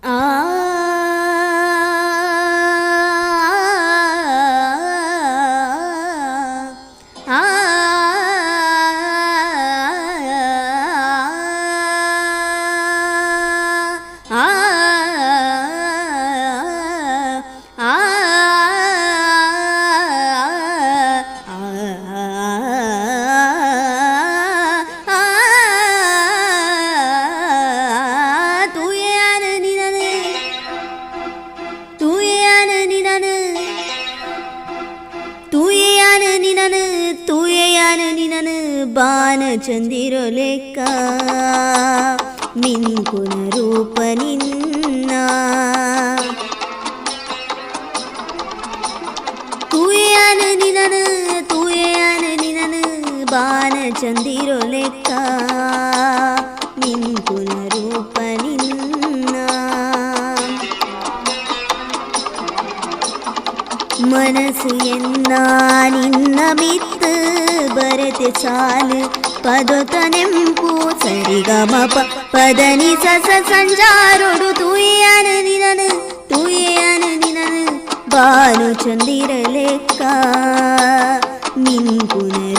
ಆ ಬಾನ ಚಂದಿರೋ ಲೆಕ್ಕ ಮಿಂಕುನ ರೂಪ ನಿನ್ನ ತೂಯನ ನಿನನು ಬಾನ ಚಂದಿರೋ ಲೆಕ್ಕ ಮಿಂಕುನ ರೂಪ ನಿನ್ನ ಮನಸ್ಸು ಎನ್ನ ನಿನ್ನ ಬಿತ್ತು ಬರತೆ ಸಾಲು ಪದೊತ ನೆಂಪು ಸರಿಗಮಪ ಪದನಿ ಸಸ ಸಂಜಾರೊಡು ತೂಯನ ನಿನನು ಬಾನು ಚಂದಿರ ಲೆಕ್ಕ ಮಿಂಕುನ